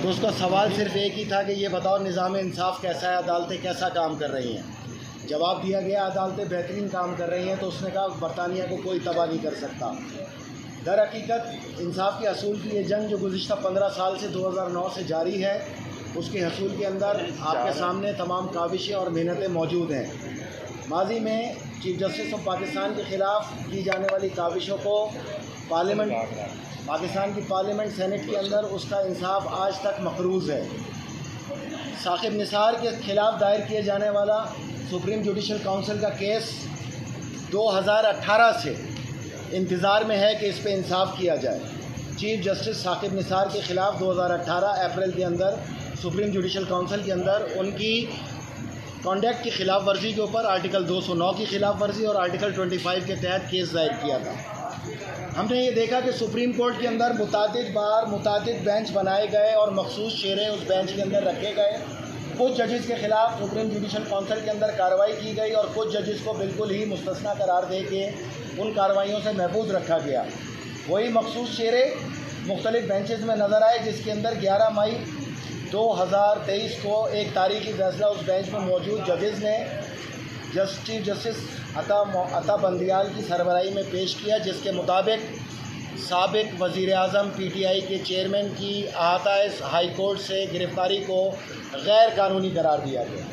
تو اس کا سوال صرف ایک ہی تھا کہ یہ بتاؤ نظام انصاف کیسا ہے، عدالتیں کیسا کام کر رہی ہیں؟ جواب دیا گیا عدالتیں بہترین کام کر رہی ہیں. تو اس نے کہا برطانیہ کو کوئی تباہ نہیں کر سکتا. در حقیقت انصاف کے حصول کی یہ جنگ جو گزشتہ 15 سال سے 2009 سے جاری ہے، اس کے حصول کے اندر آپ کے سامنے تمام کاوشیں اور محنتیں موجود ہیں. ماضی میں چیف جسٹس آف پاکستان کے خلاف کی جانے والی کاوشوں کو پاکستان کی پارلیمنٹ سینٹ کے اندر اس کا انصاف آج تک مقروض ہے. ثاقب نثار کے خلاف دائر کیے جانے والا سپریم جوڈیشل کونسل کا کیس 2018 سے انتظار میں ہے کہ اس پہ انصاف کیا جائے. چیف جسٹس ثاقب نثار کے خلاف 2018 اپریل کے اندر سپریم جوڈیشل کونسل کے اندر ان کی کانڈکٹ کی خلاف ورزی کے اوپر آرٹیکل 209 کی خلاف ورزی اور آرٹیکل 25 کے تحت کیس دائر کیا تھا. ہم نے یہ دیکھا کہ سپریم کورٹ کے اندر متعدد بینچ بنائے گئے اور مخصوص شیریں اس بینچ کے اندر رکھے گئے. کچھ ججز کے خلاف سپریم جوڈیشل کونسل کے اندر کارروائی کی گئی اور کچھ ججز کو بالکل ہی مستثنیٰ قرار دے کے ان کارروائیوں سے محفوظ رکھا گیا. وہی مخصوص شیریں مختلف بینچز میں نظر آئے، جس کے اندر 11 مئی 2023 کو ایک تاریخی فیصلہ اس بینچ میں موجود ججز نے چیف جسٹس عطا بندیال کی سربراہی میں پیش کیا، جس کے مطابق سابق وزیر اعظم پی ٹی آئی کے چیئرمین کی احاطہ ہائی کورٹ سے گرفتاری کو غیر قانونی قرار دیا گیا.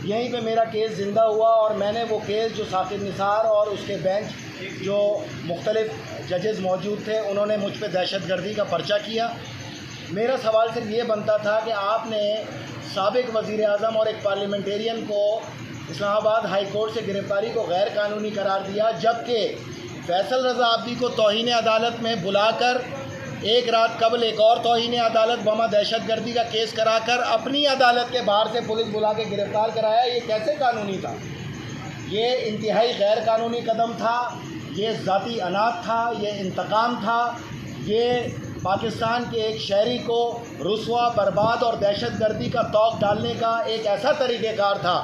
یہیں پہ میرا کیس زندہ ہوا اور میں نے وہ کیس جو ثاقب نثار اور اس کے بینچ جو مختلف ججز موجود تھے انہوں نے مجھ پہ دہشت گردی کا پرچہ کیا. میرا سوال صرف یہ بنتا تھا کہ آپ نے سابق وزیر اعظم اور ایک پارلیمنٹیرین کو اسلام آباد ہائی کورٹ سے گرفتاری کو غیر قانونی قرار دیا، جبکہ فیصل رضا عابدی کو توہین عدالت میں بلا کر ایک رات قبل ایک اور توہین عدالت بما دہشت گردی کا کیس کرا کر اپنی عدالت کے باہر سے پولیس بلا کے گرفتار کرایا. یہ کیسے قانونی تھا؟ یہ انتہائی غیر قانونی قدم تھا، یہ ذاتی اناٹ تھا، یہ انتقام تھا، یہ پاکستان کے ایک شہری کو رسوا، برباد اور دہشت گردی کا طوق ڈالنے کا ایک ایسا طریقہ کار تھا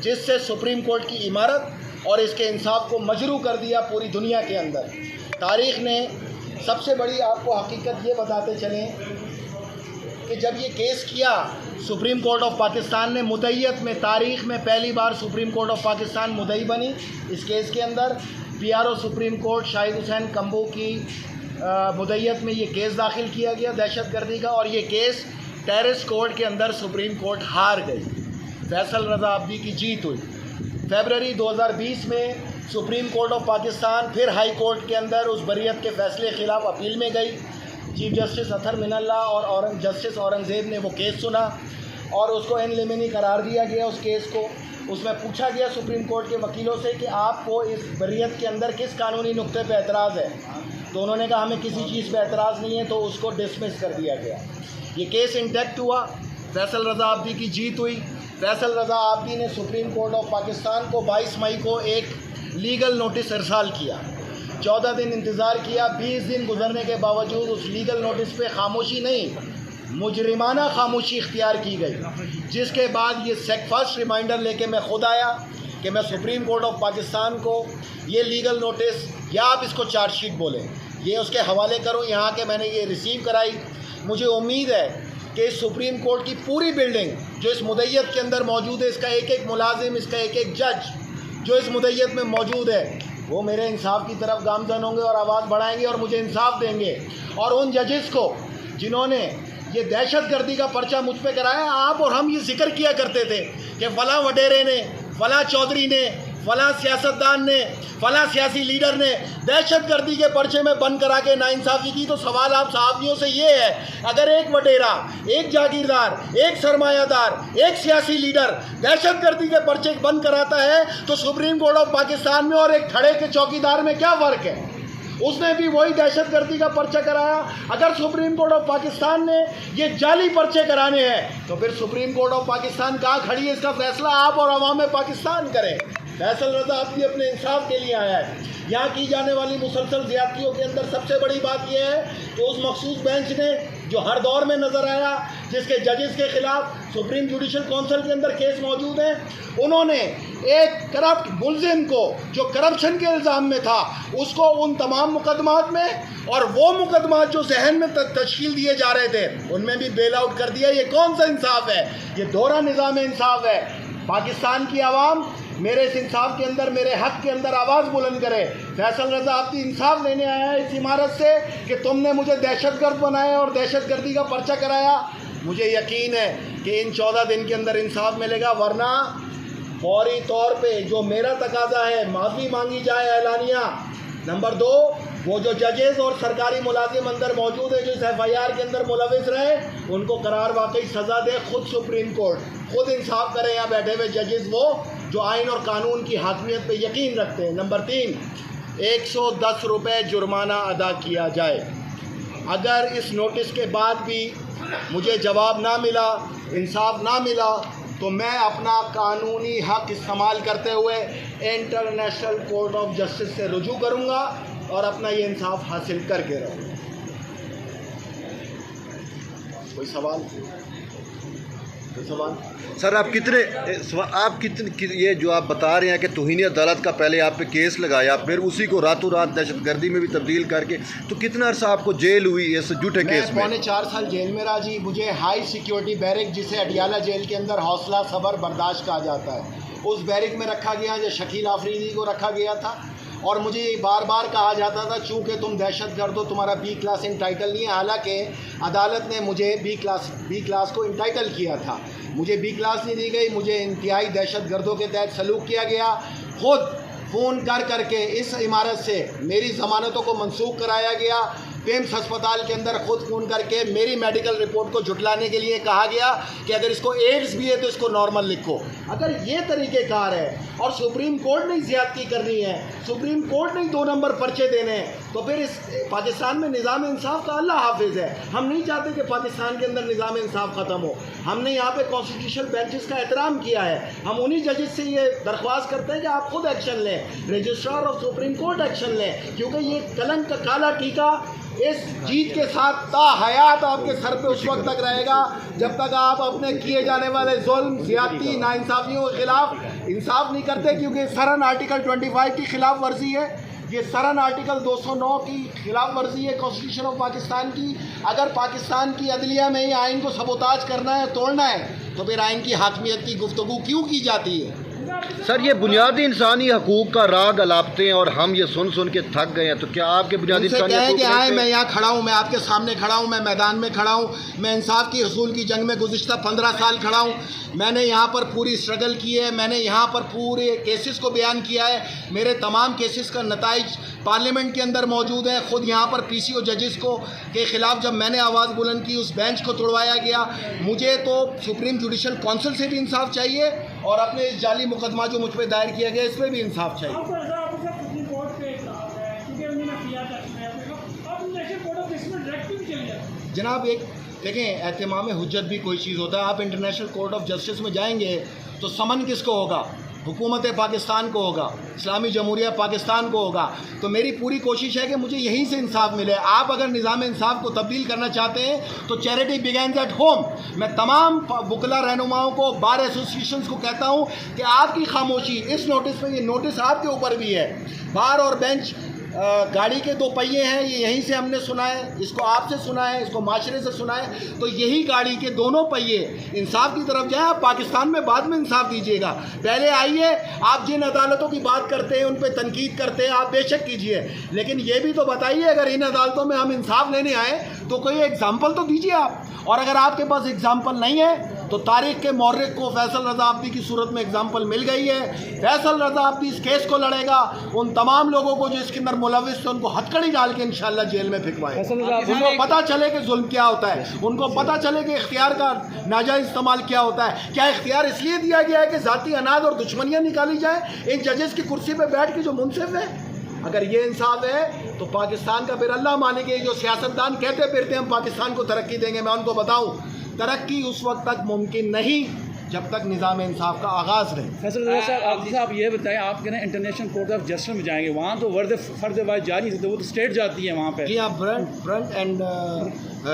جس سے سپریم کورٹ کی عمارت اور اس کے انصاف کو مجروح کر دیا پوری دنیا کے اندر. تاریخ نے سب سے بڑی آپ کو حقیقت یہ بتاتے چلیں کہ جب یہ کیس کیا سپریم کورٹ آف پاکستان نے مدعیت میں تاریخ میں پہلی بار سپریم کورٹ آف پاکستان مدعی بنی اس کیس کے اندر. P R O supreme court Shahid Hussain Kamboh کی مدعیت میں یہ کیس داخل کیا گیا دہشت گردی کا، اور یہ کیس ٹیرس کورٹ کے اندر سپریم کورٹ ہار گئی. فیصل رضا عابدی کی جیت ہوئی. فیبروری 2020 میں سپریم کورٹ آف پاکستان پھر ہائی کورٹ کے اندر اس بریت کے فیصلے کے خلاف اپیل میں گئی. چیف جسٹس اطہر من اللہ اور جسٹس اورنگزیب نے وہ کیس سنا اور اس کو ان لیمینی قرار دیا گیا. اس کیس کو اس میں پوچھا گیا سپریم کورٹ کے وکیلوں سے کہ آپ کو اس بریت کے اندر کس قانونی نقطے پہ اعتراض ہے، تو انہوں نے کہا ہمیں کسی چیز پہ اعتراض نہیں ہے، تو اس کو ڈسمس کر دیا گیا. یہ کیس انٹیکٹ ہوا. فیصل رضا عابدی کی جیت ہوئی. فیصل رضا عابدی نے سپریم کورٹ آف پاکستان کو 22 مئی کو ایک لیگل نوٹس ارسال کیا. 14 دن انتظار کیا. 20 دن گزرنے کے باوجود اس لیگل نوٹس پہ خاموشی نہیں، مجرمانہ خاموشی اختیار کی گئی، جس کے بعد یہ فرسٹ ریمائنڈر لے کے میں خود آیا کہ میں سپریم کورٹ آف پاکستان کو یہ لیگل نوٹس یا آپ اس کو چارج شیٹ بولیں، یہ اس کے حوالے کروں یہاں کہ میں نے یہ ریسیو کرائی. مجھے امید ہے کہ اس سپریم کورٹ کی پوری بلڈنگ جو اس مدعیت کے اندر موجود ہے، اس کا ایک ایک ملازم، اس کا ایک ایک جج جو اس مدعیت میں موجود ہے، وہ میرے انصاف کی طرف گامزن ہوں گے اور آواز بڑھائیں گے اور مجھے انصاف دیں گے. اور ان ججز کو جنہوں نے یہ دہشت گردی کا پرچہ مجھ پہ کرایا، آپ اور ہم یہ ذکر کیا کرتے تھے کہ فلاں وڈیرے نے، فلاں چودھری نے، فلاں سیاستدان نے، فلاں سیاسی لیڈر نے دہشت گردی کے پرچے میں بند کرا کے ناانصافی کی. تو سوال آپ صحافیوں سے یہ ہے، اگر ایک وڈیرا، ایک جاگیردار، ایک سرمایہ دار، ایک سیاسی لیڈر دہشت گردی کے پرچے بند کراتا ہے تو سپریم کورٹ آف پاکستان میں اور ایک کھڑے کے چوکیدار میں کیا فرق ہے؟ اس نے بھی وہی دہشت گردی کا پرچہ کرایا. اگر سپریم کورٹ آف پاکستان نے یہ جعلی پرچے کرانے ہیں تو پھر سپریم کورٹ آف پاکستان کہاں کھڑی ہے؟ اس کا فیصلہ آپ اور عوام پاکستان کریں. فیصل رضا عابدی اپنے انصاف کے لیے آیا ہے. یہاں کی جانے والی مسلسل زیادتیوں کے اندر سب سے بڑی بات یہ ہے کہ اس مخصوص بینچ نے جو ہر دور میں نظر آیا، جس کے ججز کے خلاف سپریم جوڈیشل کونسل کے اندر کیس موجود ہیں، انہوں نے ایک کرپٹ ملزم کو جو کرپشن کے الزام میں تھا اس کو ان تمام مقدمات میں اور وہ مقدمات جو ذہن میں تشکیل دیے جا رہے تھے ان میں بھی بیل آؤٹ کر دیا۔ یہ کون سا انصاف ہے؟ یہ دوہرا نظام انصاف ہے۔ پاکستان کی عوام میرے اس انصاف کے اندر، میرے حق کے اندر آواز بلند کرے۔ فیصل رضا عابدی انصاف لینے آیا ہے اس عمارت سے کہ تم نے مجھے دہشت گرد بنایا اور دہشت گردی کا پرچہ کرایا۔ مجھے یقین ہے کہ ان 14 دن کے اندر انصاف ملے گا، ورنہ فوری طور پہ جو میرا تقاضا ہے معافی مانگی جائے اعلانیہ۔ نمبر 2، وہ جو ججز اور سرکاری ملازم اندر موجود ہیں جو اس FIR کے اندر ملوث رہے ان کو قرار واقعی سزا دے۔ خود سپریم کورٹ خود انصاف کرے یہاں بیٹھے ہوئے ججز، وہ جو آئین اور قانون کی حاکمیت پہ یقین رکھتے ہیں۔ نمبر 3، 110 روپے جرمانہ ادا کیا جائے۔ اگر اس نوٹس کے بعد بھی مجھے جواب نہ ملا، انصاف نہ ملا، تو میں اپنا قانونی حق استعمال کرتے ہوئے انٹرنیشنل کورٹ آف جسٹس سے رجوع کروں گا اور اپنا یہ انصاف حاصل کر کے رہوں گا۔ کوئی سوال؟ سر آپ کتنے یہ جو آپ بتا رہے ہیں کہ توہین عدالت کا پہلے آپ پہ کیس لگایا، پھر اسی کو راتوں رات دہشت گردی میں بھی تبدیل کر کے، تو کتنا عرصہ آپ کو جیل ہوئی اس جھوٹے کیس میں؟ میں 4 سال جیل میں رہا جی۔ مجھے ہائی سیکیورٹی بیرک، جسے اڈیالہ جیل کے اندر حوصلہ صبر برداشت کہا جاتا ہے، اس بیرک میں رکھا گیا جو شکیل آفریدی کو رکھا گیا تھا، اور مجھے یہ بار بار کہا جاتا تھا چونکہ تم دہشت گرد ہو تمہارا B کلاس انٹائٹل نہیں ہے، حالانکہ عدالت نے مجھے B کلاس کو انٹائٹل کیا تھا۔ مجھے B کلاس نہیں دی گئی، مجھے انتہائی دہشت گردوں کے تحت سلوک کیا گیا۔ خود فون کر کے اس عمارت سے میری ضمانتوں کو منسوخ کرایا گیا۔ پیمس ہسپتال کے اندر خود فون کر کے میری میڈیکل رپورٹ کو جھٹلانے کے لیے کہا گیا کہ اگر اس کو ایڈز بھی ہے تو اس کو نارمل لکھو۔ اگر یہ طریقہ کار ہے اور سپریم کورٹ نے زیادتی کرنی ہے، سپریم کورٹ نے 2 نمبر پرچے دینے ہیں، تو پھر اس پاکستان میں نظام انصاف کا اللہ حافظ ہے۔ ہم نہیں چاہتے کہ پاکستان کے اندر نظام انصاف ختم ہو۔ ہم نے یہاں پہ کانسٹیٹیوشنل بینچز کا احترام کیا ہے۔ ہم انہی ججز سے یہ درخواست کرتے ہیں کہ آپ خود ایکشن لیں، registrar of supreme court action لیں، کیونکہ یہ کلنک کا کالا ٹیکا اس جیت کے ساتھ تا حیات آپ کے سر پہ اس وقت تک رہے گا جب تک آپ اپنے کیے جانے والے ظلم، زیادتی، ناانصافیوں کے خلاف انصاف نہیں کرتے، کیونکہ سرن آرٹیکل 25 کی خلاف ورزی ہے، یہ سرن آرٹیکل 209 کی خلاف ورزی ہے کانسٹیٹیوشن آف پاکستان کی۔ اگر پاکستان کی عدلیہ میں یہ آئین کو سبوتاج کرنا ہے، توڑنا ہے، تو پھر آئین کی حاکمیت کی گفتگو کیوں کی جاتی ہے؟ سر یہ بنیادی انسانی حقوق کا راگ الاپتے ہیں اور ہم یہ سن کے تھک گئے ہیں، تو کیا آپ کے بنیادی انسانی حقوق کہ آئے میں یہاں کھڑا ہوں، میں آپ کے سامنے کھڑا ہوں، میں میدان میں کھڑا ہوں، میں انصاف کی حصول کی جنگ میں گزشتہ 15 سال کھڑا ہوں، میں نے یہاں پر پوری اسٹرگل کی ہے، میں نے یہاں پر پورے کیسز کو بیان کیا ہے، میرے تمام کیسز کا نتائج پارلیمنٹ کے اندر موجود ہے۔ خود یہاں پر PCO ججز کو کے خلاف جب میں نے آواز بلند کی، اس بینچ کو توڑوایا گیا۔ مجھے تو سپریم جوڈیشل کونسل سے بھی انصاف چاہیے اور اپنے اس جعلی مقدمہ جو مجھ پہ دائر کیا گیا اس پہ بھی انصاف چاہیے۔ جناب ایک دیکھیں، اہتمام حجت بھی کوئی چیز ہوتا ہے۔ آپ انٹرنیشنل کورٹ آف جسٹس میں جائیں گے تو سمن کس کو ہوگا؟ حکومت پاکستان کو ہوگا، اسلامی جمہوریہ پاکستان کو ہوگا۔ تو میری پوری کوشش ہے کہ مجھے یہیں سے انصاف ملے۔ آپ اگر نظام انصاف کو تبدیل کرنا چاہتے ہیں تو چیریٹی بگینز ایٹ ہوم۔ میں تمام وکلا رہنماؤں کو، بار ایسوسیشنز کو کہتا ہوں کہ آپ کی خاموشی اس نوٹس میں، یہ نوٹس آپ کے اوپر بھی ہے، بار اور بینچ گاڑی کے 2 پہیے ہیں، یہ یہیں سے ہم نے سنا ہے، اس کو آپ سے سنا ہے، اس کو معاشرے سے سنا ہے، تو یہی گاڑی کے دونوں پہیے انصاف کی طرف جائیں۔ آپ پاکستان میں بعد میں انصاف دیجیے گا، پہلے آئیے۔ آپ جن عدالتوں کی بات کرتے ہیں، ان پہ تنقید کرتے ہیں، آپ بے شک کیجیے، لیکن یہ بھی تو بتائیے اگر ان عدالتوں میں ہم انصاف لینے آئے تو کوئی ایگزامپل تو دیجیے آپ۔ اور اگر آپ کے پاس ایگزامپل نہیں ہے تو تاریخ کے مورخ کو فیصل رضا عابدی کی صورت میں ایگزامپل مل گئی ہے۔ فیصل رضا عابدی اس کیس کو لڑے گا، ان تمام لوگوں کو جو اس کے اندر ملوث تھے ان کو ہتھکڑی ڈال کے انشاءاللہ جیل میں پھینکوائے۔ ان کو پتہ چلے کہ ظلم کیا ہوتا ہے، ان کو پتہ چلے کہ اختیار کا ناجائز استعمال کیا ہوتا ہے۔ کیا اختیار اس لیے دیا گیا ہے کہ ذاتی اناد اور دشمنیاں نکالی جائیں ان ججز کی کرسی پہ بیٹھ کے جو منصف ہیں؟ اگر یہ انصاف ہے تو پاکستان کا پھر اللہ مانے گے۔ جو سیاستدان کہتے پھرتے ہیں ہم پاکستان کو ترقی دیں گے، میں ان کو بتاؤں ترقی اس وقت تک ممکن نہیں جب تک نظام انصاف کا آغاز رہے. فیصل رضا صاحب آپ یہ بتائیں, آپ کہنا انٹرنیشنل کورٹ آف جسٹس میں جائیں گے, وہاں تو فرد واحد جاری ہے, وہ تو اسٹیٹ جاتی ہے وہاں پہ. جی ہاں, برنٹ اینڈ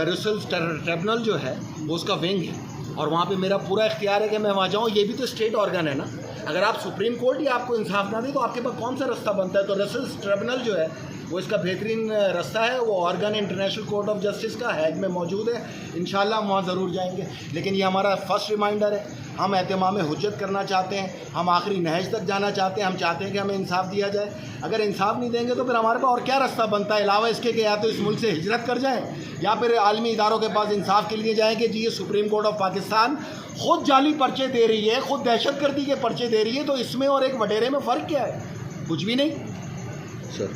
ریسلز ٹریبونل جو ہے وہ اس کا ونگ ہے, اور وہاں پہ میرا پورا اختیار ہے کہ میں وہاں جاؤں. یہ بھی تو اسٹیٹ آرگن ہے نا. اگر آپ سپریم کورٹ ہی آپ کو انصاف نہ دے تو آپ کے پاس کون سا رستہ بنتا ہے؟ تو ریسلز ٹریبونل جو ہے وہ اس کا بہترین رستہ ہے. وہ organ international court of justice کا ہیگ میں موجود ہے. انشاءاللہ ہم وہاں ضرور جائیں گے. لیکن یہ ہمارا فرسٹ ریمائنڈر ہے. ہم اہتمام حجت کرنا چاہتے ہیں, ہم آخری نہج تک جانا چاہتے ہیں. ہم چاہتے ہیں کہ ہمیں انصاف دیا جائے. اگر انصاف نہیں دیں گے تو پھر ہمارے پاس اور کیا رستہ بنتا ہے علاوہ اس کے کہ یا تو اس ملک سے ہجرت کر جائیں یا پھر عالمی اداروں کے پاس انصاف کے لیے جائیں کہ جی یہ سپریم کورٹ آف پاکستان خود جعلی پرچے دے رہی ہے, خود دہشت گردی کے پرچے دے رہی ہے, تو اس میں اور ایک وڈیرے میں فرق کیا ہے؟ کچھ بھی نہیں.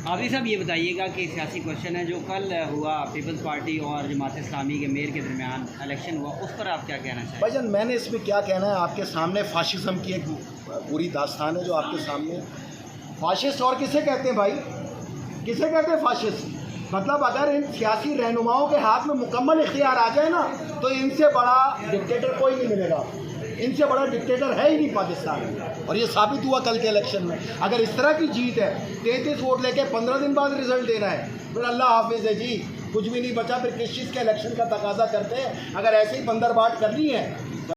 حافظ صاحب یہ بتائیے گا کہ سیاسی کوشچن ہے جو کل ہوا پیپلز پارٹی اور جماعت اسلامی کے میئر کے درمیان الیکشن ہوا, اس پر آپ کیا کہنا چاہیں؟ بھائی جان, میں نے اس میں کیا کہنا ہے, آپ کے سامنے فاشزم کی ایک پوری داستان ہے جو آپ کے سامنے. فاشسٹ اور کسے کہتے ہیں بھائی؟ کسے کہتے ہیں فاشسٹ؟ مطلب اگر ان سیاسی رہنماؤں کے ہاتھ میں مکمل اختیار آ جائے نا تو ان سے بڑا ڈکٹیٹر کوئی نہیں ملے گا. ان سے بڑا ڈکٹیٹر ہے ہی نہیں پاکستان میں, اور یہ ثابت ہوا کل کے الیکشن میں. اگر اس طرح کی جیت ہے, 33 ووٹ لے کے 15 دن بعد رزلٹ دینا ہے, پھر اللہ حافظ ہے جی, کچھ بھی نہیں بچا. پھر کس چیز کے الیکشن کا تقاضا کرتے ہیں؟ اگر ایسے ہی بندر باٹ کرنی ہے تو